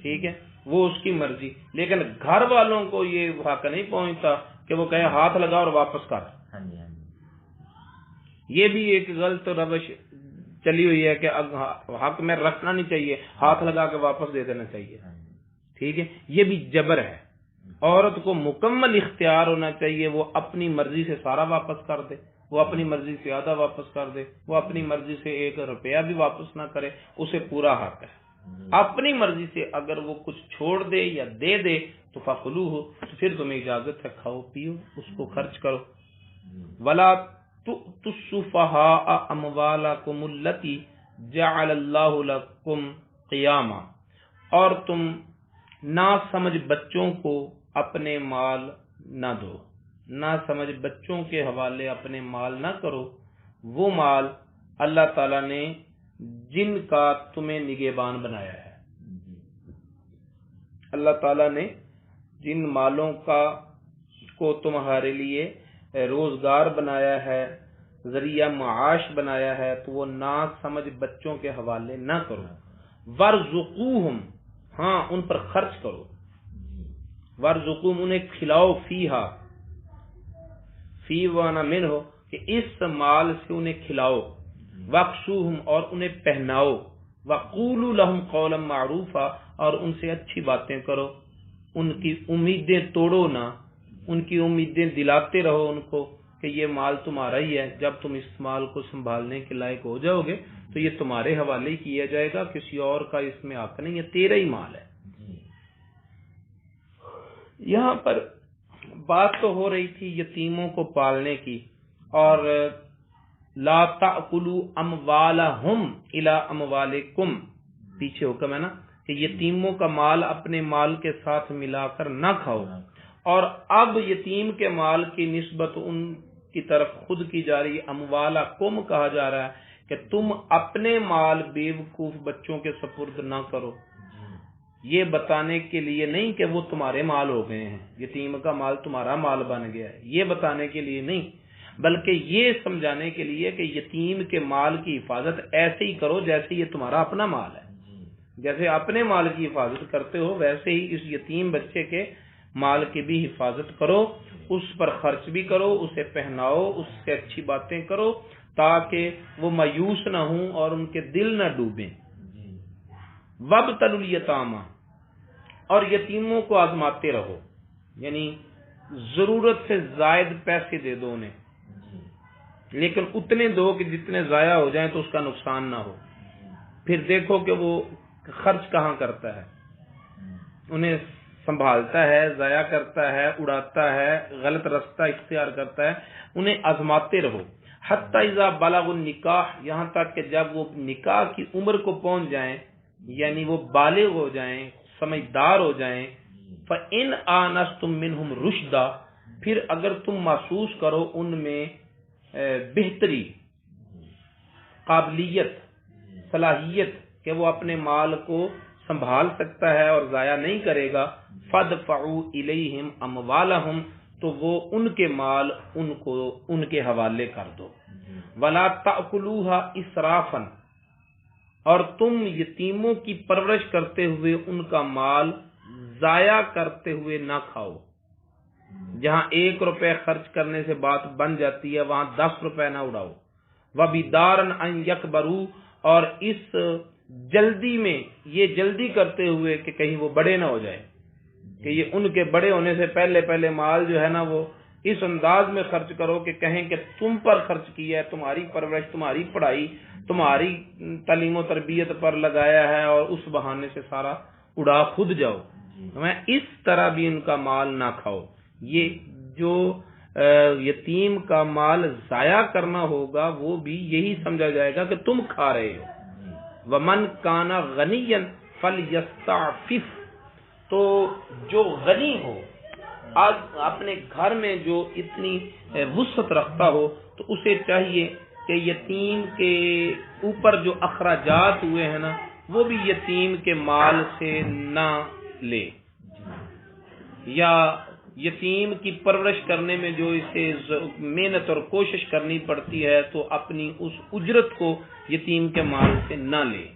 ٹھیک ہے، وہ اس کی مرضی، لیکن گھر والوں کو یہ حق نہیں پہنچتا کہ وہ کہے ہاتھ لگا اور واپس کر۔ یہ بھی ایک غلط روش چلی ہوئی ہے کہ حق میں رکھنا نہیں چاہیے، ہاتھ لگا کے واپس دے دینا چاہیے، ٹھیک ہے، یہ بھی جبر ہے۔ عورت کو مکمل اختیار ہونا چاہیے، وہ اپنی مرضی سے سارا واپس کر دے، وہ اپنی مرضی سے آدھا واپس کر دے، وہ اپنی مرضی سے 1 روپیہ بھی واپس نہ کرے، اسے پورا حق ہے۔ اپنی مرضی سے اگر وہ کچھ چھوڑ دے یا دے دے تو فَخُلُوهُ، تو پھر تمہیں اجازت ہے کھاؤ پیو، اس کو خرچ کرو۔ وَلَا تُؤْتُوا السُّفَهَاءَ أَمْوَالَكُمُ الَّتِي جَعَلَ اللَّهُ لَكُمْ قِيَامًا، اور تم نہ سمجھ بچوں کو اپنے مال نہ دو، نہ سمجھ بچوں کے حوالے اپنے مال نہ کرو، وہ مال اللہ تعالیٰ نے جن کا تمہیں نگہبان بنایا ہے، اللہ تعالیٰ نے جن مالوں کو تمہارے لیے روزگار بنایا ہے، ذریعہ معاش بنایا ہے، تو وہ نہ سمجھ بچوں کے حوالے نہ کرو۔ وَارْزُقُوهُمْ، ہاں ان پر خرچ کرو، وَارْزُقُوهُمْ، انہیں کھلاؤ، فیہا، فی وانا منہ، کہ اس مال سے انہیں کھلاؤ، وَاکْسُوهُمْ، اور انہیں پہناؤ، وَقُولُوا لَهُمْ قَوْلًا مَعْرُوفًا، اور ان سے اچھی باتیں کرو، ان کی امیدیں توڑو نہ، ان کی امیدیں دلاتے رہو ان کو کہ یہ مال تمہارا ہی ہے، جب تم اس مال کو سنبھالنے کے لائق ہو جاؤ گے تو یہ تمہارے حوالے ہی کیا جائے گا، کسی اور کا اس میں حق نہیں ہے، تیرا ہی مال ہے۔ یہاں پر بات تو ہو رہی تھی یتیموں کو پالنے کی، اور لا تأکلوا اموالہم الی اموالکم، پیچھے حکم ہے نا کہ یتیموں کا مال اپنے مال کے ساتھ ملا کر نہ کھاؤ، اور اب یتیم کے مال کی نسبت ان کی طرف خود کی جا رہی ہے، اموالکم کہا جا رہا ہے کہ تم اپنے مال بیوقوف بچوں کے سپرد نہ کرو، یہ بتانے کے لیے نہیں کہ وہ تمہارے مال ہو گئے ہیں، یتیم کا مال تمہارا مال بن گیا ہے، یہ بتانے کے لیے نہیں، بلکہ یہ سمجھانے کے لیے کہ یتیم کے مال کی حفاظت ایسے ہی کرو جیسے یہ تمہارا اپنا مال ہے، جیسے اپنے مال کی حفاظت کرتے ہو ویسے ہی اس یتیم بچے کے مال کی بھی حفاظت کرو، اس پر خرچ بھی کرو، اسے پہناؤ، اس سے اچھی باتیں کرو تاکہ وہ مایوس نہ ہوں اور ان کے دل نہ ڈوبیں، وابتلوا الیتاما، اور یتیموں کو آزماتے رہو، یعنی ضرورت سے زائد پیسے دے دو انہیں، لیکن اتنے دو کہ جتنے ضائع ہو جائیں تو اس کا نقصان نہ ہو۔ پھر دیکھو کہ وہ خرچ کہاں کرتا ہے، انہیں سنبھالتا ہے، ضائع کرتا ہے، اڑاتا ہے، غلط راستہ اختیار کرتا ہے، انہیں آزماتے رہو۔ حتی اذا بلغ النکاح، یہاں تک کہ جب وہ نکاح کی عمر کو پہنچ جائیں، یعنی وہ بالغ ہو جائیں، سمجھدار ہو جائیں۔ فَإِنْ آنَسْتُم مِّنْهُمْ رُشْدًا، پھر اگر تم محسوس کرو ان میں بہتری، قابلیت، صلاحیت کہ وہ اپنے مال کو سنبھال سکتا ہے اور ضائع نہیں کرے گا، فَادْفَعُوا إِلَيْهِمْ أَمْوَالَهُمْ، تو وہ ان کے مال ان کو ان کے حوالے کر دو۔ وَلَا تَأْكُلُوهَا إِسْرَافًا، اور تم یتیموں کی پرورش کرتے ہوئے ان کا مال ضائع کرتے ہوئے نہ کھاؤ۔ جہاں 1 روپے خرچ کرنے سے بات بن جاتی ہے وہاں 10 روپے نہ اڑاؤ۔ وَبِدَارًا أَن يَكْبَرُوا، اور اس جلدی میں، یہ جلدی کرتے ہوئے کہ کہیں وہ بڑے نہ ہو جائے، کہ یہ ان کے بڑے ہونے سے پہلے مال جو ہے نا وہ اس انداز میں خرچ کرو کہ کہیں کہ تم پر خرچ کیا ہے، تمہاری پرورش، تمہاری پڑھائی، تمہاری تعلیم و تربیت پر لگایا ہے، اور اس بہانے سے سارا اڑا خود جاؤ۔ میں اس طرح بھی ان کا مال نہ کھاؤ۔ یہ جو یتیم کا مال ضائع کرنا ہوگا وہ بھی یہی سمجھا جائے گا کہ تم کھا رہے ہو۔ وَمَنْ كَانَ غَنِيًّا فَلْيَسْتَعْفِفْ، تو جو غنی ہو، آج اپنے گھر میں جو اتنی وسعت رکھتا ہو، تو اسے چاہیے کہ یتیم کے اوپر جو اخراجات ہوئے ہیں نا وہ بھی یتیم کے مال سے نہ لے، یا یتیم کی پرورش کرنے میں جو اسے محنت اور کوشش کرنی پڑتی ہے تو اپنی اس اجرت کو یتیم کے مال سے نہ لے۔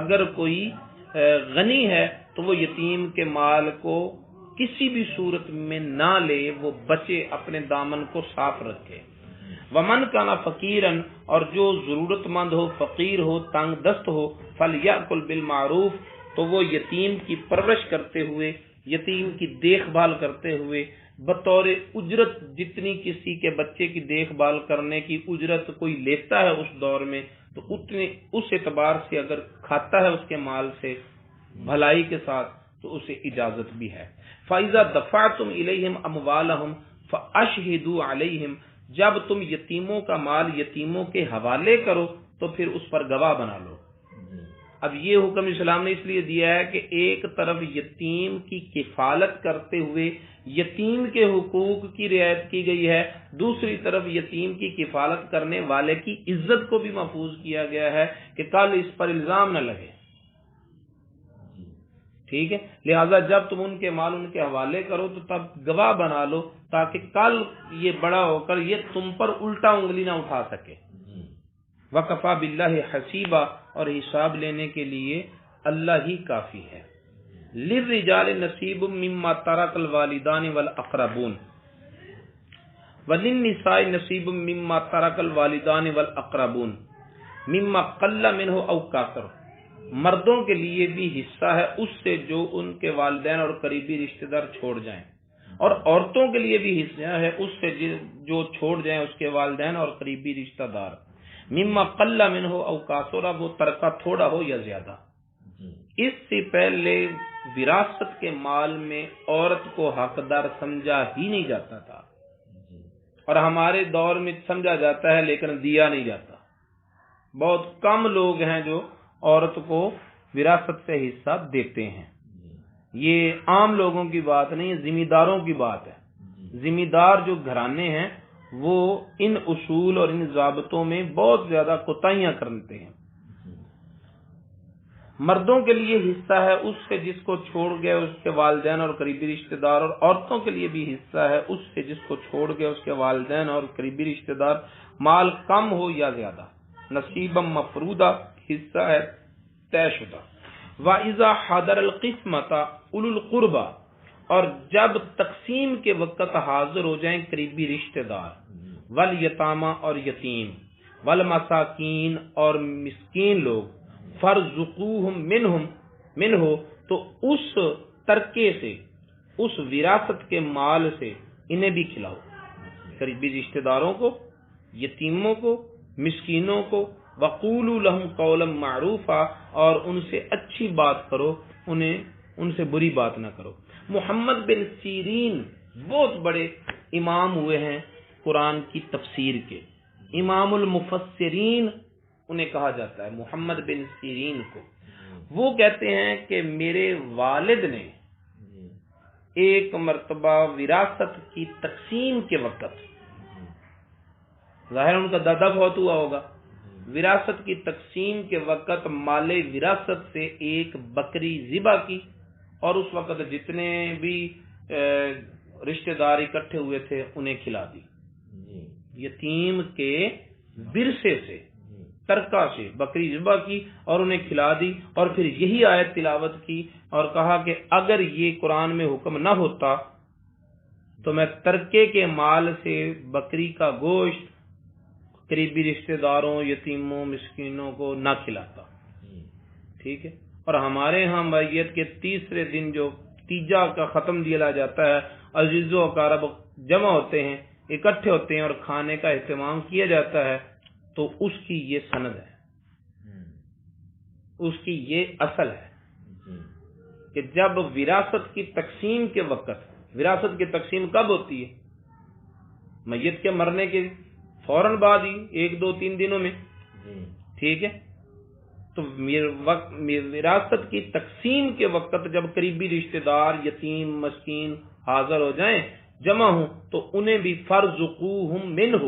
اگر کوئی غنی ہے تو وہ یتیم کے مال کو کسی بھی صورت میں نہ لے، وہ بچے، اپنے دامن کو صاف رکھے۔ ومن کان فقیرن، اور جو ضرورت مند ہو، فقیر ہو، تنگ دست ہو، فلیأکل بالمعروف، تو وہ یتیم کی پرورش کرتے ہوئے، یتیم کی دیکھ بھال کرتے ہوئے، بطور اجرت، جتنی کسی کے بچے کی دیکھ بھال کرنے کی اجرت کوئی لیتا ہے اس دور میں، تو اتنے اس اعتبار سے اگر کھاتا ہے اس کے مال سے بھلائی کے ساتھ تو اسے اجازت بھی ہے۔ فَإِذَا دَفَعْتُمْ إِلَيْهِمْ أَمْوَالَهُمْ فَأَشْهِدُوا عَلَيْهِمْ، جب تم یتیموں کا مال یتیموں کے حوالے کرو تو پھر اس پر گواہ بنا لو۔ اب یہ حکم اسلام نے اس لیے دیا ہے کہ ایک طرف یتیم کی کفالت کرتے ہوئے یتیم کے حقوق کی رعایت کی گئی ہے، دوسری طرف یتیم کی کفالت کرنے والے کی عزت کو بھی محفوظ کیا گیا ہے کہ کل اس پر الزام نہ لگے۔ ٹھیک ہے، لہذا جب تم ان کے مال ان کے حوالے کرو تو تب گواہ بنا لو تاکہ کل یہ بڑا ہو کر یہ تم پر الٹا انگلی نہ اٹھا سکے۔ وَكَفَى بِاللَّهِ حَسِيبًا، اور حساب لینے کے لیے اللہ ہی کافی ہے۔ لِلرِّجَالِ نَصِيبٌ مِّمَّا تَرَكَ الْوَالِدَانِ وَالْأَقْرَبُونَ وَلِلنِّسَاءِ نَصِيبٌ مِّمَّا تَرَكَ الْوَالِدَانِ وَالْأَقْرَبُونَ مِمَّا قَلَّ مِنْهُ أَوْ كَثُرَ، مردوں کے لیے بھی حصہ ہے اس سے جو ان کے والدین اور قریبی رشتہ دار چھوڑ جائیں، اور عورتوں کے لیے بھی حصہ ہے اس سے جو چھوڑ جائیں اس کے والدین اور قریبی رشتہ دار۔ مما قل منہ او کاثر، وہ ترکہ تھوڑا ہو یا زیادہ۔ اس سے پہلے وراثت کے مال میں عورت کو حقدار سمجھا ہی نہیں جاتا تھا، اور ہمارے دور میں سمجھا جاتا ہے لیکن دیا نہیں جاتا۔ بہت کم لوگ ہیں جو عورت کو وراثت سے حصہ دیتے ہیں۔ یہ عام لوگوں کی بات نہیں، ذمہ داروں کی بات ہے۔ ذمہ دار جو گھرانے ہیں وہ ان اصول اور ان ضابطوں میں بہت زیادہ کوتاہیاں کرتے ہیں۔ مردوں کے لیے حصہ ہے اس سے جس کو چھوڑ گئے اس کے والدین اور قریبی رشتہ دار، اور عورتوں کے لیے بھی حصہ ہے اس سے جس کو چھوڑ گئے اس کے والدین اور قریبی رشتہ دار، مال کم ہو یا زیادہ۔ نصیبا مفروضہ، حصہ ہے طے شدہ۔ وَإِذَا حَضَرَ الْقِسْمَةَ أُولُو الْقُرْبَى، اور جب تقسیم کے وقت حاضر ہو جائیں قریبی رشتہ دار، والیتامى، اور یتیم، والمساکین، اور مسکین لوگ، فارزقوہم منہم، من ہو، تو اس ترکے سے، اس وراثت کے مال سے انہیں بھی کھلاؤ، قریبی رشتہ داروں کو، یتیموں کو، مسکینوں کو، وقولوا لهم قولا معروفا، اور ان سے اچھی بات کرو، ان سے بری بات نہ کرو۔ محمد بن سیرین بہت بڑے امام ہوئے ہیں قرآن کی تفسیر کے، امام المفسرین انہیں کہا جاتا ہے، محمد بن سیرین کو۔ وہ کہتے ہیں کہ میرے والد نے ایک مرتبہ وراثت کی تقسیم کے وقت، ظاہر ان کا دادا فوت ہوا ہوگا، وراثت کی تقسیم کے وقت مال وراثت سے ایک بکری ذبح کی، اور اس وقت جتنے بھی رشتہ دار اکٹھے ہوئے تھے انہیں کھلا دی۔ یتیم کے ورثے سے، ترکہ سے بکری ذبح کی اور انہیں کھلا دی، اور پھر یہی آیت تلاوت کی اور کہا کہ اگر یہ قرآن میں حکم نہ ہوتا تو میں ترکے کے مال سے بکری کا گوشت قریبی رشتہ داروں، یتیموں، مسکینوں کو نہ کھلاتا۔ ٹھیک ہے، اور ہمارے ہاں میت کے تیسرے دن جو تیجا کا ختم دیا جاتا ہے، عزیز و اقارب جمع ہوتے ہیں، اکٹھے ہوتے ہیں اور کھانے کا اہتمام کیا جاتا ہے، تو اس کی یہ سند ہے، اس کی یہ اصل ہے کہ جب وراثت کی تقسیم کے وقت، وراثت کی تقسیم کب ہوتی ہے؟ میت کے مرنے کے فوراً بعد ہی، 1 2 3 دنوں میں۔ ٹھیک ہے، تو وراثت کی تقسیم کے وقت جب قریبی رشتہ دار، یتیم، مسکین حاضر ہو جائیں، جمع ہوں، تو انہیں بھی فارزقوہم منہ،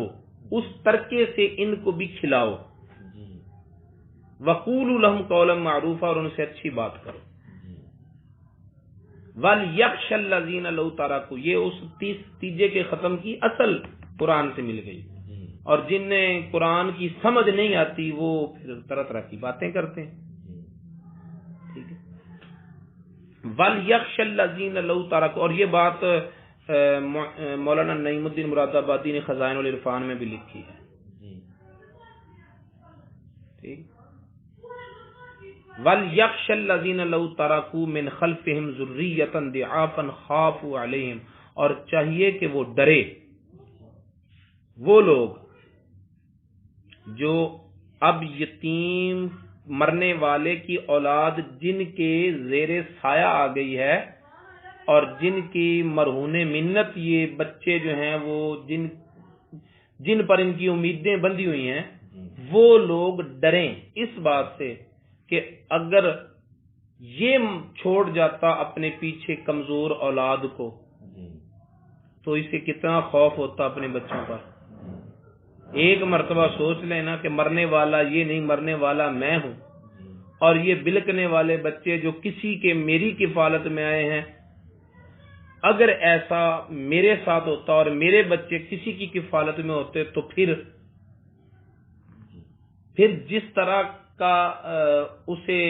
اس ترکے سے ان کو بھی کھلاؤ، وقولوا لهم قولا معروفا، اور ان سے اچھی بات کرو۔ وَلْيَخْشَ الَّذِينَ لَوْ تَرَكُوا، یہ اس تیجے کے ختم کی اصل قرآن سے مل گئی، اور جنہیں قرآن کی سمجھ نہیں آتی وہ پھر طرح طرح کی باتیں کرتے ہیں۔ ٹھیک ہے، وَلْيَخْشَ الَّذِينَ لَوْ تَرَكُوا، اور یہ بات مولانا نعیم الدین مراد آبادی نے خزائن العرفان میں بھی لکھی ہے۔ ٹھیک، وَلْيَخْشَ الَّذِينَ لَوْ تَرَكُوا مِنْ خَلْفِهِمْ ذُرِّيَّةً ضِعَافًا خَافُوا عَلَيْهِمْ، اور چاہیے کہ وہ ڈرے، وہ لوگ جو اب یتیم مرنے والے کی اولاد جن کے زیر سایہ آ گئی ہے، اور جن کی مرہون منت یہ بچے جو ہیں، وہ جن پر ان کی امیدیں بندھی ہوئی ہیں، وہ لوگ ڈریں اس بات سے کہ اگر یہ چھوڑ جاتا اپنے پیچھے کمزور اولاد کو تو اسے کتنا خوف ہوتا اپنے بچوں پر۔ ایک مرتبہ سوچ لینا کہ مرنے والا یہ نہیں، مرنے والا میں ہوں، اور یہ بلکنے والے بچے جو کسی کے میری کفالت میں آئے ہیں، اگر ایسا میرے ساتھ ہوتا اور میرے بچے کسی کی کفالت میں ہوتے تو پھر جس طرح کا اسے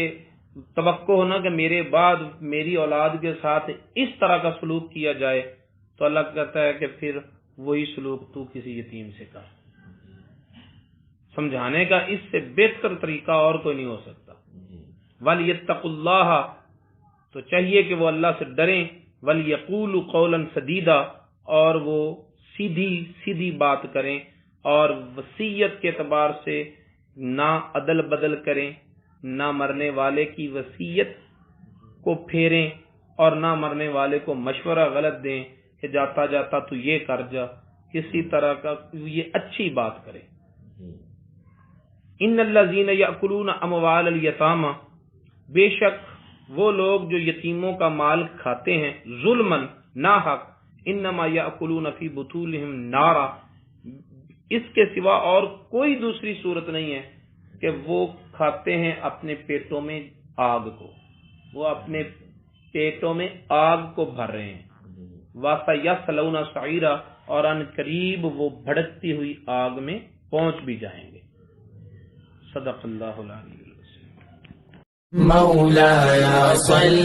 توقع ہونا کہ میرے بعد میری اولاد کے ساتھ اس طرح کا سلوک کیا جائے، تو اللہ کہتا ہے کہ پھر وہی سلوک تو کسی یتیم سے کر۔ سمجھانے کا اس سے بہتر طریقہ اور کوئی نہیں ہو سکتا۔ وَلْيَتَّقُوا اللَّهَ، تو چاہیے کہ وہ اللہ سے ڈریں، وَلْيَقُولُوا قَوْلًا سَدِيدًا، اور وہ سیدھی بات کریں، اور وصیت کے اعتبار سے نہ عدل بدل کریں، نہ مرنے والے کی وصیت کو پھیریں، اور نہ مرنے والے کو مشورہ غلط دیں کہ جاتا جاتا تو یہ کر جا، کسی طرح کا یہ اچھی بات کریں۔ ان الذین یأکلون اموال الیتامی، بے شک وہ لوگ جو یتیموں کا مال کھاتے ہیں، ظلمن، ناحق، انما یأکلون فی بطونہم نارا، اس کے سوا اور کوئی دوسری صورت نہیں ہے کہ وہ کھاتے ہیں اپنے پیٹوں میں آگ کو، وہ اپنے پیٹوں میں آگ کو بھر رہے ہیں۔ وَسَيَصْلَوْنَ سَعِيرًا، اور ان قریب وہ بھڑکتی ہوئی آگ میں پہنچ بھی جائیں گے۔ صدق اللہ العلی العظیم۔ مولاي صل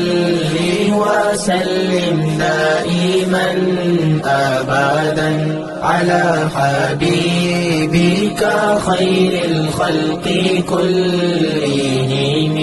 وسلم دائما أبدا على حبيبك خير الخلق كلهم